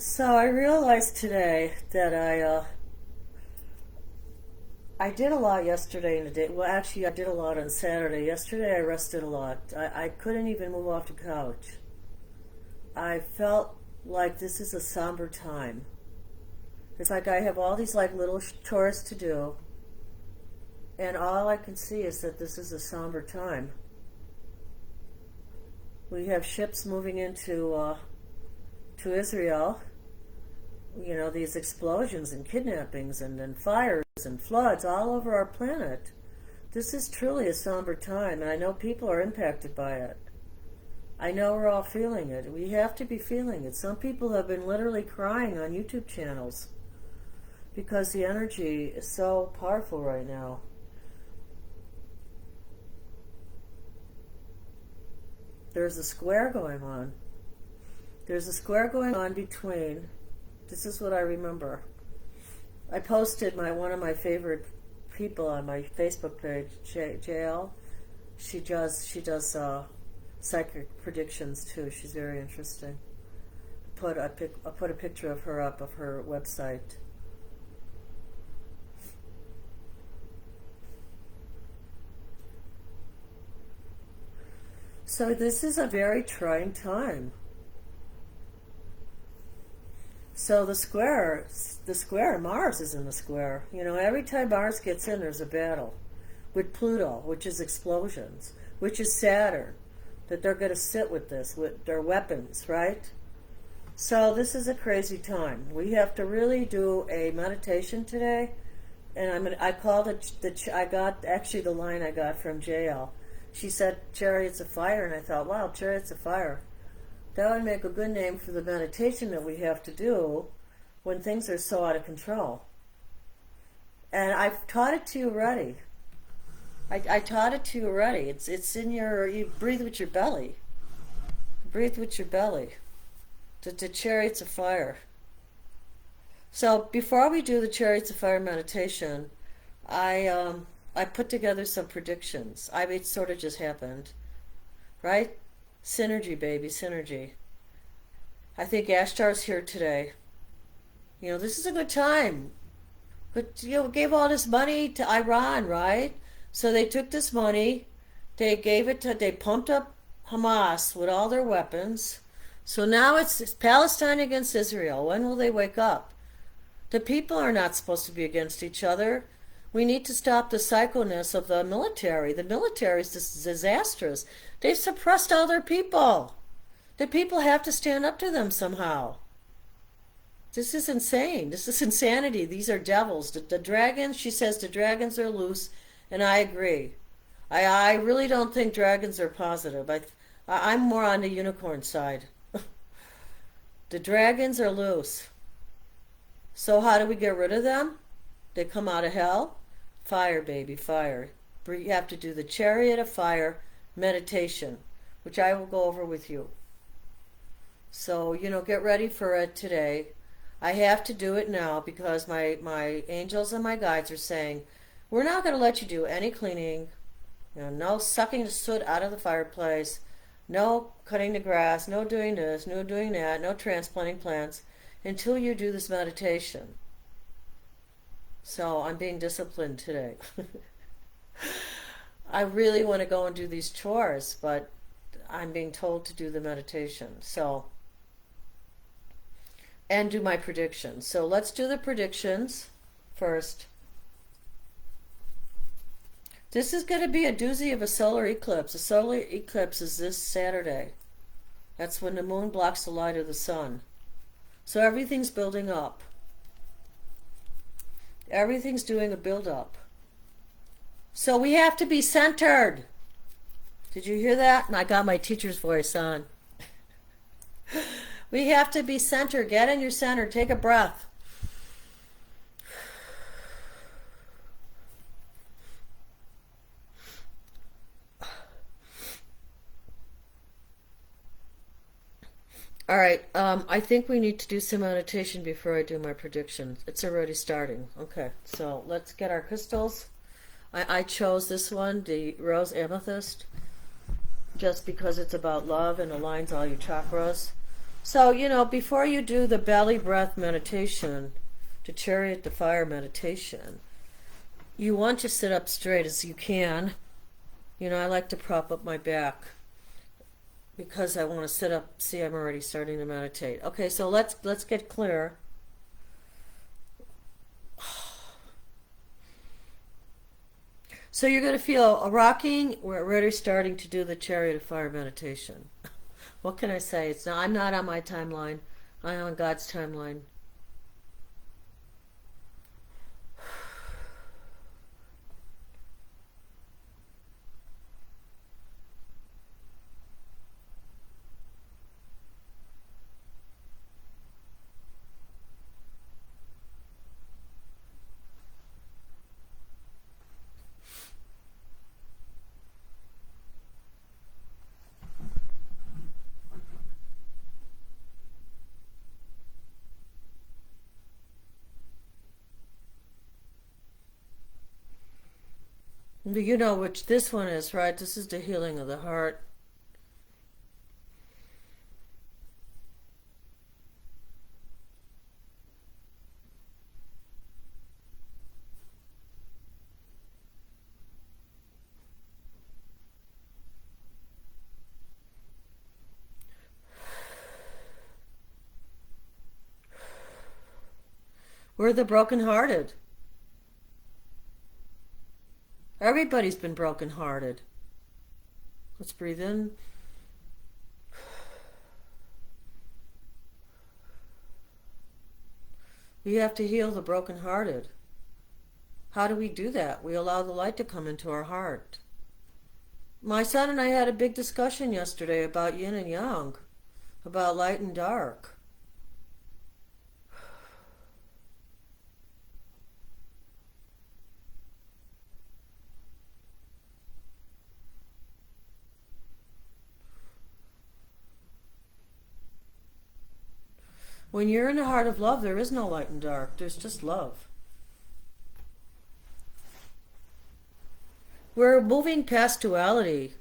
So I realized today that I did a lot yesterday in the day. Well, actually, I did a lot on Saturday. Yesterday, I rested a lot. I couldn't even move off the couch. I felt like this is a somber time. It's like I have all these like little chores to do, and all I can see is that this is a somber time. We have ships moving into to Israel. You know, these explosions and kidnappings and fires and floods all over our planet. This is truly a somber time, and I know people are impacted by it. I know we're all feeling it. We have to be feeling it. Some people have been literally crying on YouTube channels because the energy is so powerful right now. There's a square going on. There's a square going on between. This is what I remember. I posted one of my favorite people on my Facebook page, JL. She does psychic predictions too. She's very interesting. I put a picture of her up of her website. So this is a very trying time. So the square, Mars is in the square. You know, every time Mars gets in, there's a battle with Pluto, which is explosions, which is Saturn, that they're going to sit with this, with their weapons, right? So this is a crazy time. We have to really do a meditation today, and I called it I got actually the line I got from JL. She said chariots of fire, and I thought, wow, chariots of fire. That would make a good name for the meditation that we have to do when things are so out of control. And I've taught it to you already. I taught it to you already. It's in you breathe with your belly. Breathe with your belly. The chariots of fire. So before we do the chariots of fire meditation, I put together some predictions. It sort of just happened, right? Synergy, baby, synergy. I think Ashtar's here today. You know, this is a good time. But, you know, gave all this money to Iran, right? So they took this money, they pumped up Hamas with all their weapons. So now it's Palestine against Israel. When will they wake up? The people are not supposed to be against each other. We need to stop the psychoness of the military. The military is disastrous. They've suppressed all their people. The people have to stand up to them somehow. This is insane. This is insanity. These are devils. The dragons, she says the dragons are loose, and I agree. I really don't think dragons are positive. I'm more on the unicorn side. The dragons are loose. So how do we get rid of them? They come out of hell? Fire, baby, fire. You have to do the chariot of fire meditation, which I will go over with you. So, you know, get ready for it today. I have to do it now because my angels and my guides are saying, we're not going to let you do any cleaning, you know, no sucking the soot out of the fireplace, no cutting the grass, no doing this, no doing that, no transplanting plants until you do this meditation. So I'm being disciplined today. I really want to go and do these chores, but I'm being told to do the meditation. So, and do my predictions. So let's do the predictions first. This is going to be a doozy of a solar eclipse. A solar eclipse is this Saturday. That's when the moon blocks the light of the sun. So everything's building up. Everything's doing a build-up. So we have to be centered. Did you hear that? And I got my teacher's voice on. We have to be centered. Get in your center. Take a breath. All right, I think we need to do some meditation before I do my predictions. It's already starting. Okay, so let's get our crystals. I chose this one, the rose amethyst, just because it's about love and aligns all your chakras. So, before you do the belly breath meditation, to chariot the fire meditation, you want to sit up straight as you can. I like to prop up my back because I want to sit up. See, I'm already starting to meditate. Okay, so let's get clear. So you're going to feel a rocking. We're already starting to do the chariot of fire meditation. What can I say? I'm not on my timeline. I'm on God's timeline. You know which this one is, right? This is the healing of the heart. We're the brokenhearted. Everybody's been brokenhearted. Let's breathe in. We have to heal the brokenhearted. How do we do that? We allow the light to come into our heart. My son and I had a big discussion yesterday about yin and yang, about light and dark. When you're in the heart of love, there is no light and dark. There's just love. We're moving past duality.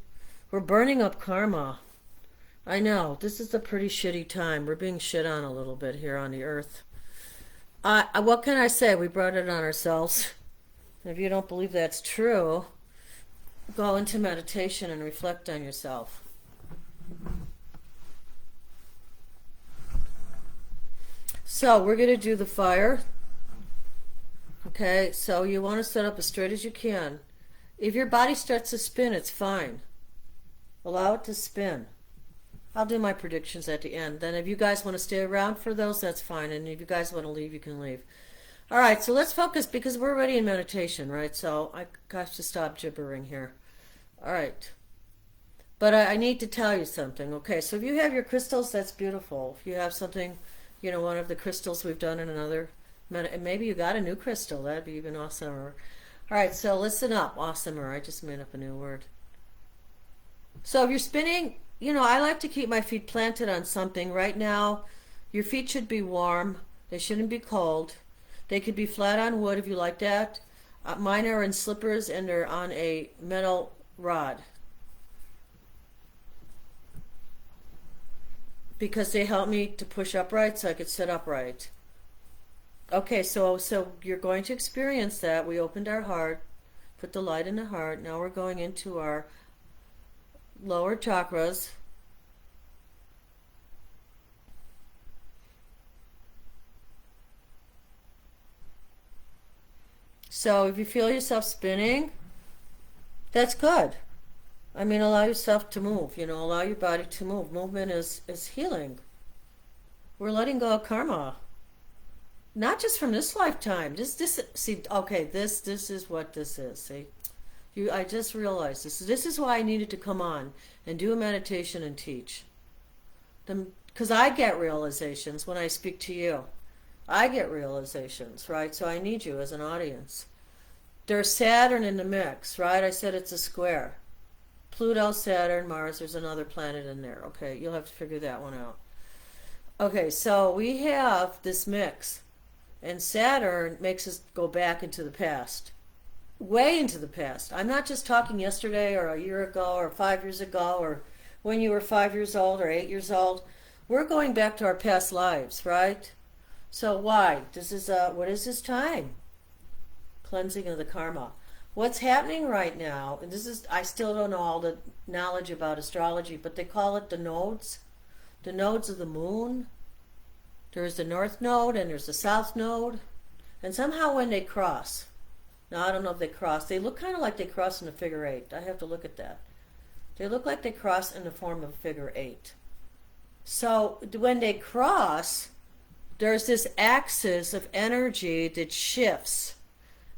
We're burning up karma. I know, this is a pretty shitty time. We're being shit on a little bit here on the earth. What can I say? We brought it on ourselves. If you don't believe that's true, go into meditation and reflect on yourself. So we're going to do the fire. Okay, so you want to sit up as straight as you can. If your body starts to spin, it's fine. Allow it to spin. I'll do my predictions at the end. Then if you guys want to stay around for those, that's fine. And if you guys want to leave, you can leave. All right, so let's focus because we're already in meditation, right? So I have to stop gibbering here. All right. But I need to tell you something. Okay, so if you have your crystals, that's beautiful. If you have something, one of the crystals we've done in another, and maybe you got a new crystal, that'd be even awesomer. All right, so listen up. Awesomer, I just made up a new word. So if you're spinning, I like to keep my feet planted on something. Right now, your feet should be warm. They shouldn't be cold. They could be flat on wood if you like that. Mine are in slippers and they're on a metal rod. Because they help me to push upright so I could sit upright. Okay, so you're going to experience that. We opened our heart, put the light in the heart. Now we're going into our lower chakras. So if you feel yourself spinning, that's good. Allow yourself to move, allow your body to move. Movement is healing. We're letting go of karma. Not just from this lifetime. This is what this is. See, I just realized this. This is why I needed to come on and do a meditation and teach. Because I get realizations when I speak to you. I get realizations, right? So I need you as an audience. There's Saturn in the mix, right? I said it's a square. Pluto, Saturn, Mars. There's another planet in there. Okay, you'll have to figure that one out. Okay, so we have this mix. And Saturn makes us go back into the past. Way into the past. I'm not just talking yesterday or a year ago or 5 years ago or when you were 5 years old or 8 years old. we're going back to our past lives, right? So why? What is this time? Cleansing of the karma. What's happening right now, and I still don't know all the knowledge about astrology, but they call it the nodes of the moon. There's the north node and there's the south node. And somehow when they cross, now I don't know if they cross, they look kind of like they cross in a figure eight. I have to look at that. They look like they cross in the form of a figure eight. So when they cross, there's this axis of energy that shifts.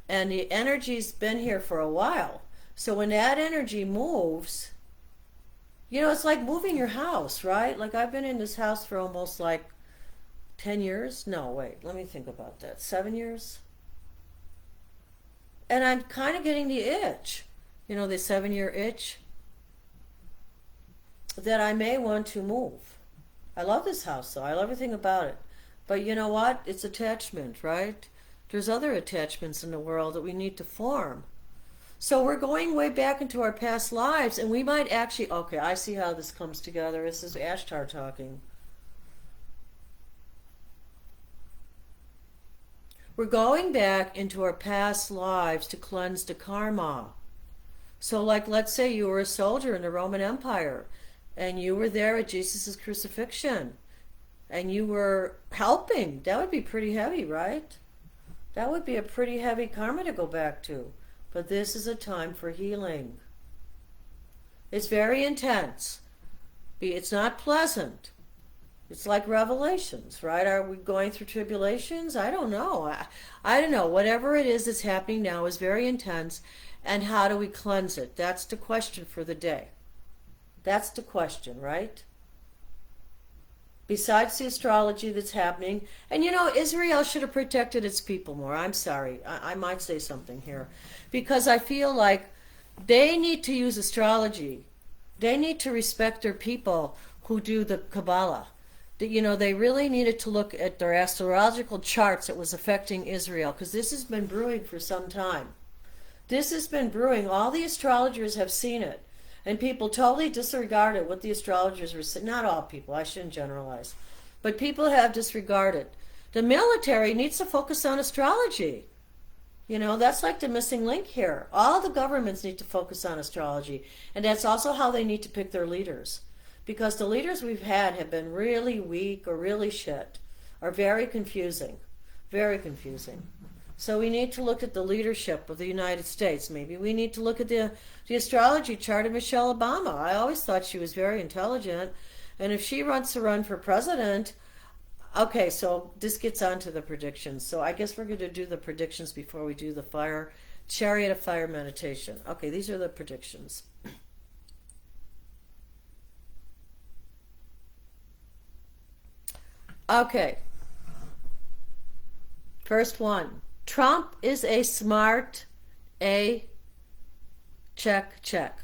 And the energy's been here for a while. So when that energy moves, it's like moving your house, right? Like I've been in this house for almost like 10 years. No, wait, let me think about that. 7 years? And I'm kind of getting the itch, the 7-year itch, that I may want to move. I love this house, though. I love everything about it. But you know what? It's attachment, right? There's other attachments in the world that we need to form. So we're going way back into our past lives, and we might actually, okay, I see how this comes together. This is Ashtar talking. We're going back into our past lives to cleanse the karma. So like, let's say you were a soldier in the Roman Empire, and you were there at Jesus' crucifixion, and you were helping. That would be pretty heavy, right? That would be a pretty heavy karma to go back to. But this is a time for healing. It's very intense. It's not pleasant. It's like revelations, right? Are we going through tribulations? I don't know. I don't know. Whatever it is that's happening now is very intense. And how do we cleanse it? That's the question for the day. That's the question, right? Besides the astrology that's happening. And Israel should have protected its people more. I'm sorry. I might say something here. Because I feel like they need to use astrology. They need to respect their people who do the Kabbalah. They really needed to look at their astrological charts that was affecting Israel. Because this has been brewing for some time. This has been brewing. All the astrologers have seen it. And people totally disregarded what the astrologers were saying. Not all people, I shouldn't generalize. But people have disregarded. The military needs to focus on astrology. That's like the missing link here. All the governments need to focus on astrology. And that's also how they need to pick their leaders. Because the leaders we've had have been really weak or really shit. Or very confusing. Very confusing. So we need to look at the leadership of the United States. Maybe we need to look at the astrology chart of Michelle Obama. I always thought she was very intelligent. And if she wants to run for president, okay, so this gets on to the predictions. So I guess we're going to do the predictions before we do the chariot of fire meditation. Okay, these are the predictions. Okay. First one. Trump is a smart check.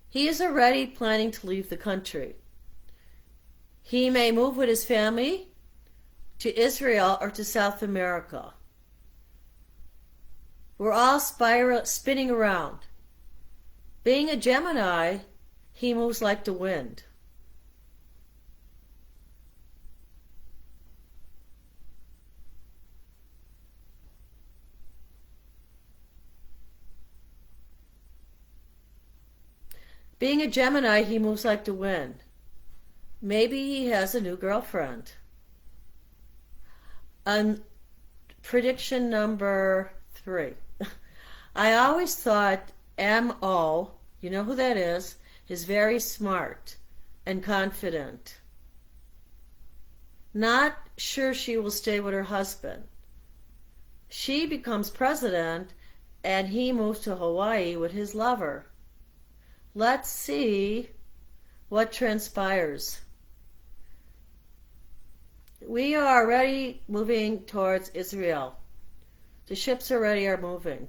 He is already planning to leave the country. He may move with his family to Israel or to South America. We're all spinning around. Being a Gemini, he moves like the wind. Being a Gemini, he moves like the wind. Maybe he has a new girlfriend. Prediction number 3. I always thought M.O., you know who that is very smart and confident. Not sure she will stay with her husband. She becomes president and he moves to Hawaii with his lover. Let's see what transpires. We are already moving towards Israel. The ships already are moving.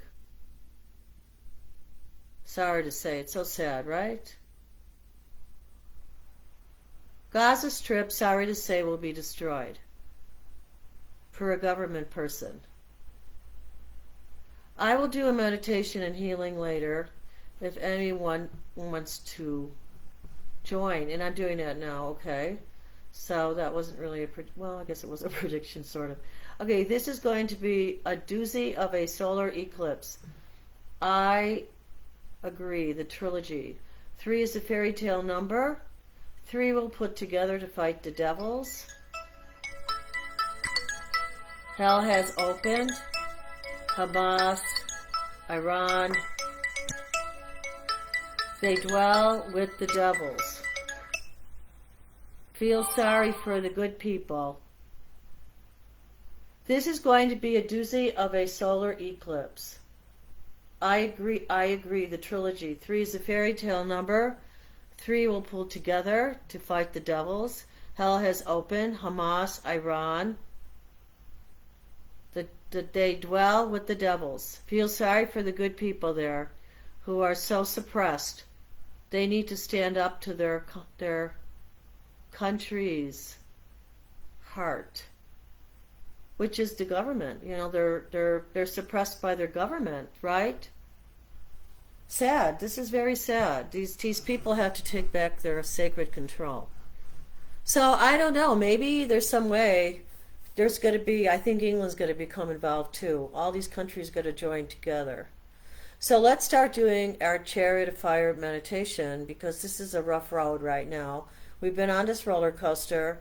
Sorry to say, it's so sad, right? Gaza Strip, sorry to say, will be destroyed. For a government person. I will do a meditation and healing later if anyone wants to join, and I'm doing that now, okay? So that wasn't really well, I guess it was a prediction, sort of. Okay, this is going to be a doozy of a solar eclipse. I agree, the trilogy. 3 is a fairy tale number. 3 will put together to fight the devils. Hell has opened. Hamas, Iran. They dwell with the devils. Feel sorry for the good people. This is going to be a doozy of a solar eclipse. I agree, the trilogy. 3 is a fairy tale number. 3 will pull together to fight the devils. Hell has opened. Hamas, Iran. They dwell with the devils. Feel sorry for the good people there who are so suppressed. They need to stand up to their country's heart, which is the government. You know, they're suppressed by their government, right? Sad. This is very sad. These people have to take back their sacred control. So I don't know. Maybe there's some way. There's going to be. I think England's going to become involved too. All these countries got to join together. So let's start doing our Chariot of Fire meditation, because this is a rough road right now. We've been on this roller coaster,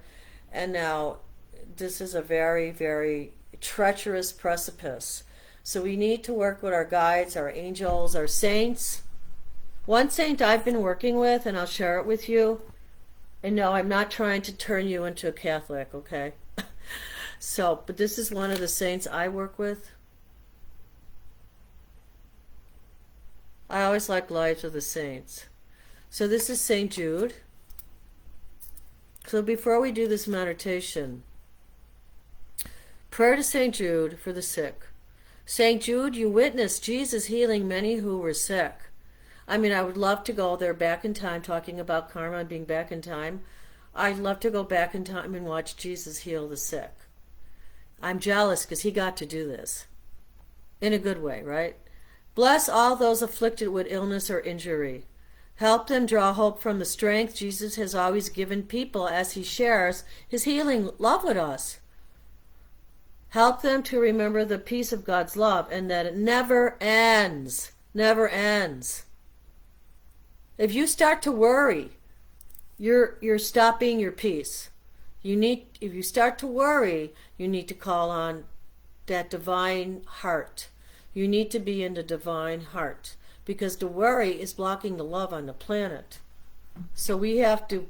and now this is a very, very treacherous precipice. So we need to work with our guides, our angels, our saints. One saint I've been working with, and I'll share it with you. And no, I'm not trying to turn you into a Catholic, okay? So, but this is one of the saints I work with. I always like lives of the saints. So this is St. Jude. So before we do this meditation, prayer to St. Jude for the sick. St. Jude, you witnessed Jesus healing many who were sick. I mean, I would love to go there back in time, talking about karma and being back in time. I'd love to go back in time and watch Jesus heal the sick. I'm jealous because he got to do this. In a good way, right? Bless all those afflicted with illness or injury. Help them draw hope from the strength Jesus has always given people as he shares his healing love with us. Help them to remember the peace of God's love and that it never ends. Never ends. If you start to worry, you're stopping your peace. If you start to worry, you need to call on that divine heart. You need to be in the divine heart, because the worry is blocking the love on the planet. So we have to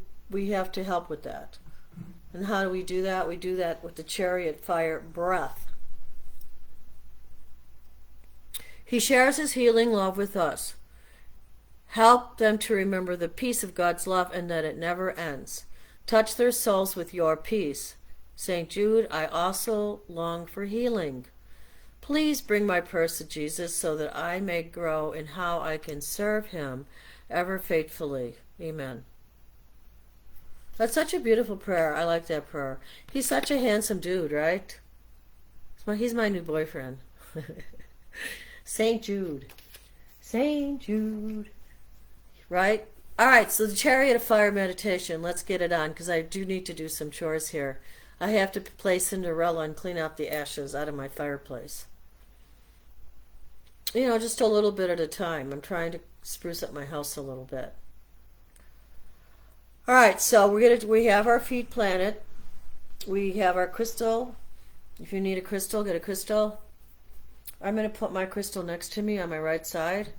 help with that. And how do we do that? We do that with the Chariot Fire breath. He shares his healing love with us. Help them to remember the peace of God's love and that it never ends. Touch their souls with your peace. St. Jude, I also long for healing. Please bring my prayers to Jesus so that I may grow in how I can serve him ever faithfully. Amen. That's such a beautiful prayer. I like that prayer. He's such a handsome dude, right? He's my new boyfriend. St. Jude. St. Jude. Right? All right, so the Chariot of Fire meditation. Let's get it on, because I do need to do some chores here. I have to play Cinderella and clean out the ashes out of my fireplace. You know, just a little bit at a time. I'm trying to spruce up my house a little bit. All right, so we have our feet planted. We have our crystal. If you need a crystal, get a crystal. I'm going to put my crystal next to me on my right side.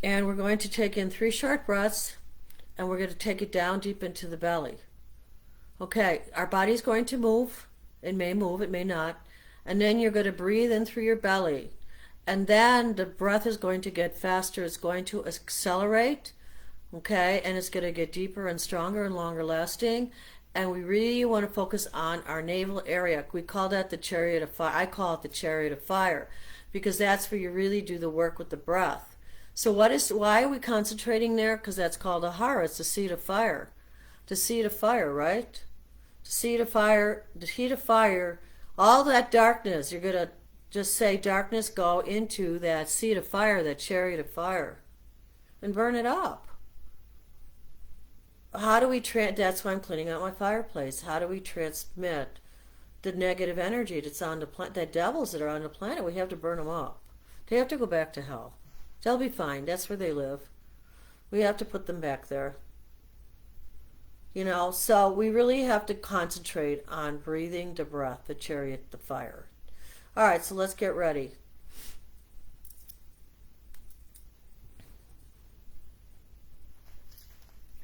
And we're going to take in 3 short breaths, and we're going to take it down deep into the belly. Okay, our body's going to move. It may move, it may not. And then you're going to breathe in through your belly. And then the breath is going to get faster. It's going to accelerate, okay? And it's going to get deeper and stronger and longer lasting. And we really want to focus on our navel area. We call that the Chariot of Fire. I call it the Chariot of Fire, because that's where you really do the work with the breath. So why are we concentrating there? Because that's called a hara. It's the seat of fire. The seat of fire, right? The seat of fire, the heat of fire, all that darkness, you're going to Just say, darkness, go into that seat of fire, that chariot of fire, and burn it up. How do we that's why I'm cleaning out my fireplace. How do we transmit the negative energy that's on the planet, the devils that are on the planet? We have to burn them up. They have to go back to hell. They'll be fine. That's where they live. We have to put them back there. You know, so we really have to concentrate on breathing the breath, the chariot, the fire. All right, so let's get ready.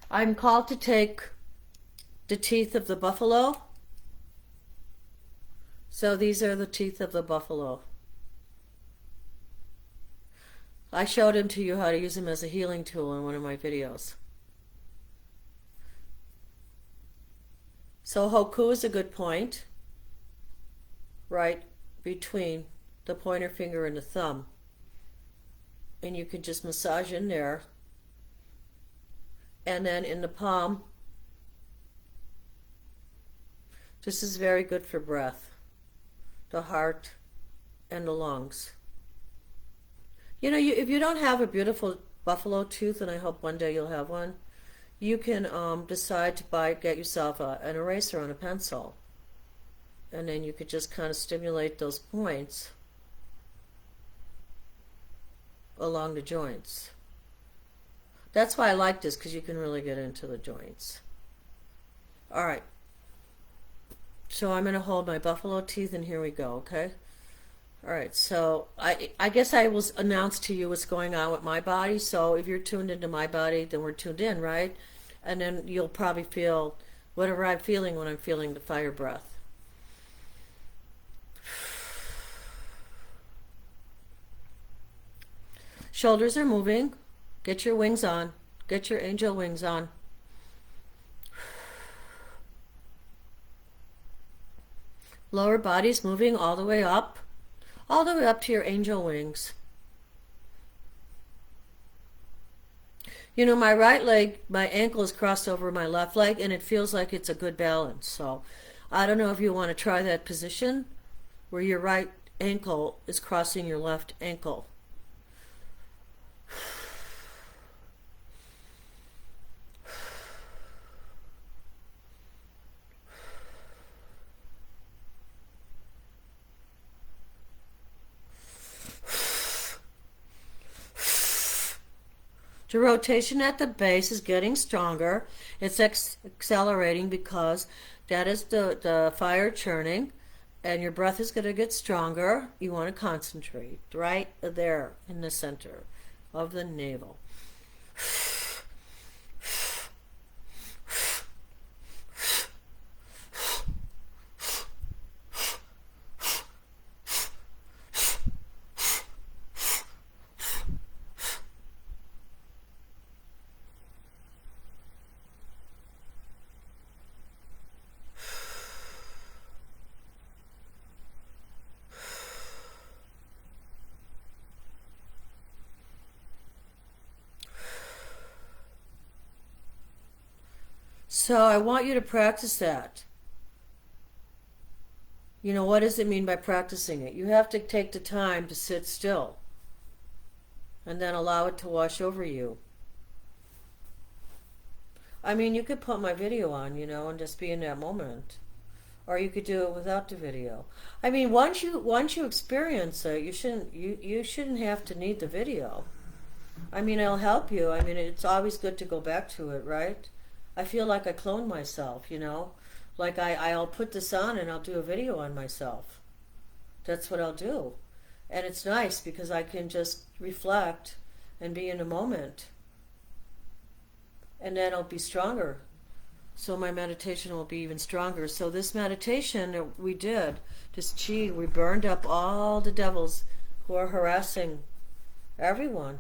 I'm called to take the teeth of the buffalo. So these are the teeth of the buffalo. I showed him to you how to use them as a healing tool in one of my videos. So Hoku is a good point, right between the pointer finger and the thumb. And you can just massage in there. And then in the palm. This is very good for breath, the heart, and the lungs. You know, if you don't have a beautiful buffalo tooth, and I hope one day you'll have one, you can decide to get yourself an eraser on a pencil. And then you could just kind of stimulate those points along the joints. That's why I like this, because you can really get into the joints. All right. So I'm going to hold my buffalo teeth, and here we go, okay? All right, so I guess I will announce to you what's going on with my body. So if you're tuned into my body, then we're tuned in, right? And then you'll probably feel whatever I'm feeling when I'm feeling the fire breath. Shoulders are moving. Get your wings on. Get your angel wings on. Lower body's moving all the way up to your angel wings. You know, my right leg, my ankle is crossed over my left leg, and it feels like it's a good balance. So I don't know if you want to try that position where your right ankle is crossing your left ankle. The rotation at the base is getting stronger. It's accelerating because that is the fire churning, and your breath is going to get stronger. You want to concentrate right there in the center of the navel. So I want you to practice that. You know, what does it mean by practicing it? You have to take the time to sit still and then allow it to wash over you. I mean, you could put my video on, you know, and just be in that moment. Or you could do it without the video. I mean, once you experience it, you shouldn't have to need the video. I mean, it'll help you. I mean, it's always good to go back to it, right? I feel like I clone myself, you know? Like I'll put this on and I'll do a video on myself. That's what I'll do. And it's nice because I can just reflect and be in a moment. And then I'll be stronger. So my meditation will be even stronger. So this meditation that we did, this chi, we burned up all the devils who are harassing everyone.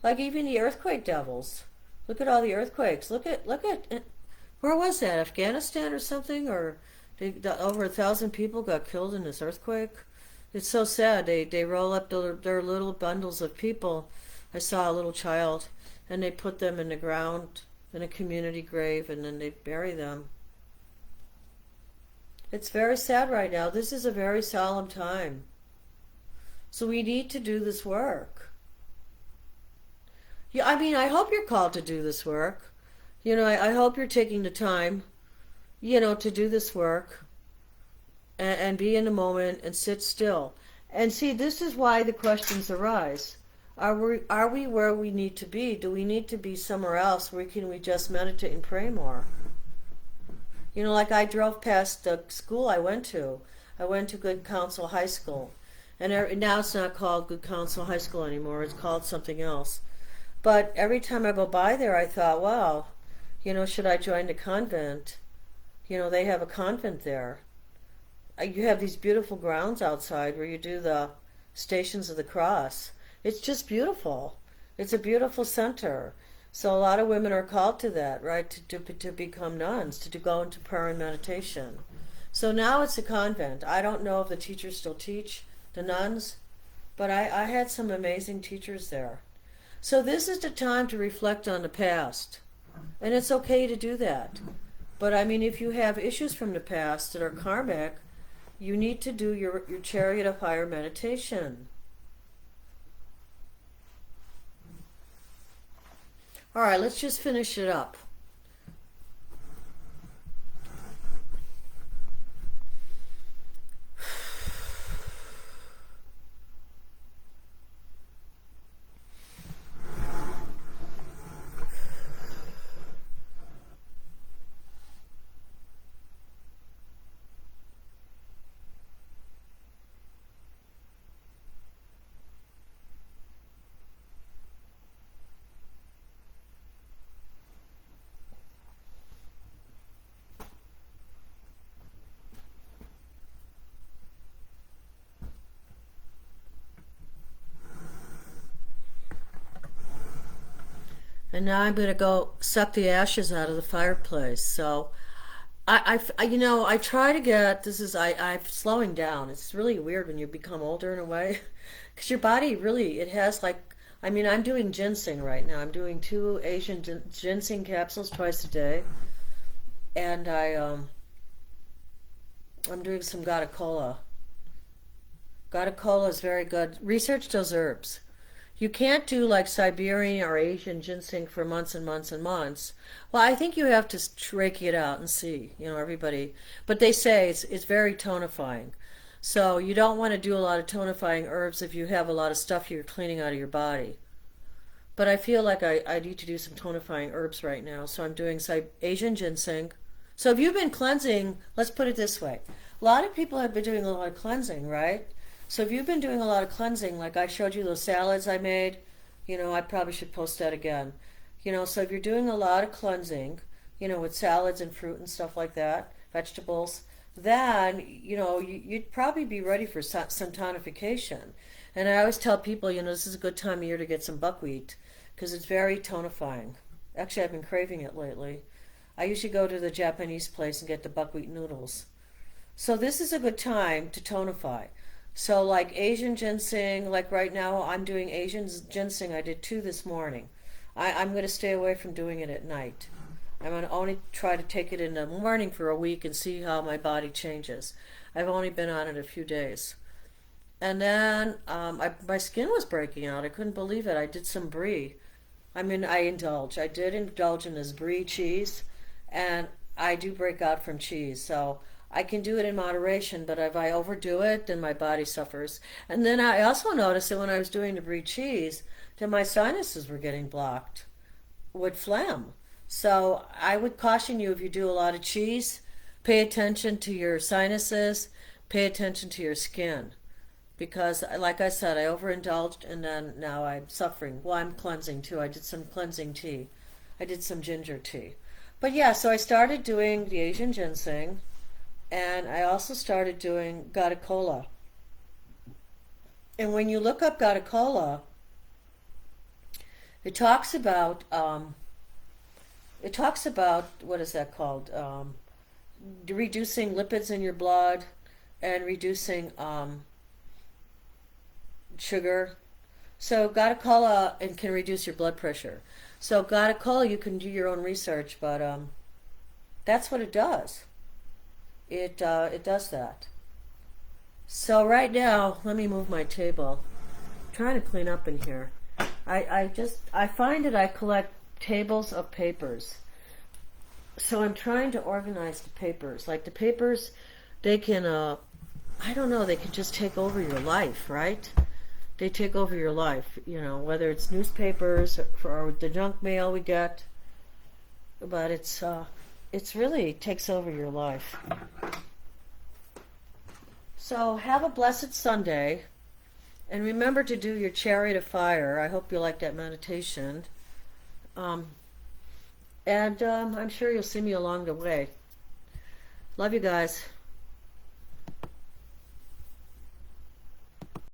Like even the earthquake devils. Look at all the earthquakes. Look at where was that? Afghanistan or something? Or over 1,000 people got killed in this earthquake. It's so sad. They roll up their little bundles of people. I saw a little child, and they put them in the ground in a community grave, and then they bury them. It's very sad right now. This is a very solemn time. So we need to do this work. Yeah, I mean, I hope you're called to do this work. I hope you're taking the time, to do this work and be in the moment and sit still. And see, this is why the questions arise. Are we where we need to be? Do we need to be somewhere else? Where can we just meditate and pray more? Like I drove past the school I went to. I went to Good Counsel High School. And now it's not called Good Counsel High School anymore. It's called something else. But every time I go by there, I thought, wow, should I join the convent? They have a convent there. You have these beautiful grounds outside where you do the Stations of the Cross. It's just beautiful. It's a beautiful center. So a lot of women are called to that, right? To become nuns, to go into prayer and meditation. So now it's a convent. I don't know if the teachers still teach, the nuns, but I had some amazing teachers there. So this is the time to reflect on the past. And it's okay to do that. But I mean, if you have issues from the past that are karmic, you need to do your Chariot of Fire meditation. All right, let's just finish it up. And now I'm going to go suck the ashes out of the fireplace. So I try to get, I'm slowing down. It's really weird when you become older in a way. Because your body really, it has like, I mean, I'm doing ginseng right now. I'm doing 2 Asian ginseng capsules twice a day. And I'm doing some Gata Cola. Gata Cola is very good. Research those herbs. You can't do like Siberian or Asian ginseng for months and months and months. Well, I think you have to reiki it out and see, everybody. But they say it's very tonifying. So you don't want to do a lot of tonifying herbs if you have a lot of stuff you're cleaning out of your body. But I feel like I need to do some tonifying herbs right now. So I'm doing Asian ginseng. So if you've been cleansing, let's put it this way. A lot of people have been doing a lot of cleansing, right? So if you've been doing a lot of cleansing, like I showed you those salads I made, I probably should post that again. So if you're doing a lot of cleansing, with salads and fruit and stuff like that, vegetables, then, you'd probably be ready for some tonification. And I always tell people, this is a good time of year to get some buckwheat because it's very tonifying. Actually, I've been craving it lately. I usually go to the Japanese place and get the buckwheat noodles. So this is a good time to tonify. So like Asian ginseng, like right now I'm doing Asian ginseng. I did 2 this morning. I'm going to stay away from doing it at night. I'm going to only try to take it in the morning for a week and see how my body changes. I've only been on it a few days. And then my skin was breaking out. I couldn't believe it. I did some brie. I mean, I did indulge in this brie cheese, and I do break out from cheese. So I can do it in moderation, but if I overdo it, then my body suffers. And then I also noticed that when I was doing the brie cheese, that my sinuses were getting blocked with phlegm. So I would caution you, if you do a lot of cheese, pay attention to your sinuses, pay attention to your skin. Because, like I said, I overindulged, and then now I'm suffering. Well, I'm cleansing too. I did some cleansing tea. I did some ginger tea. But yeah, so I started doing the Asian ginseng. And I also started doing Gata Cola. And when you look up Gata Cola, it talks about what is that called? Reducing lipids in your blood and reducing sugar. So Gata Cola can reduce your blood pressure. So Gata Cola, you can do your own research, but that's what it does. It does that. So right now, let me move my table. I'm trying to clean up in here. I find that I collect tables of papers. So I'm trying to organize the papers. Like the papers, they can, I don't know, they can just take over your life, right? They take over your life, you know, whether it's newspapers or the junk mail we get. But it's really takes over your life. So have a blessed Sunday. And remember to do your chariot of fire. I hope you like that meditation. And I'm sure you'll see me along the way. Love you guys.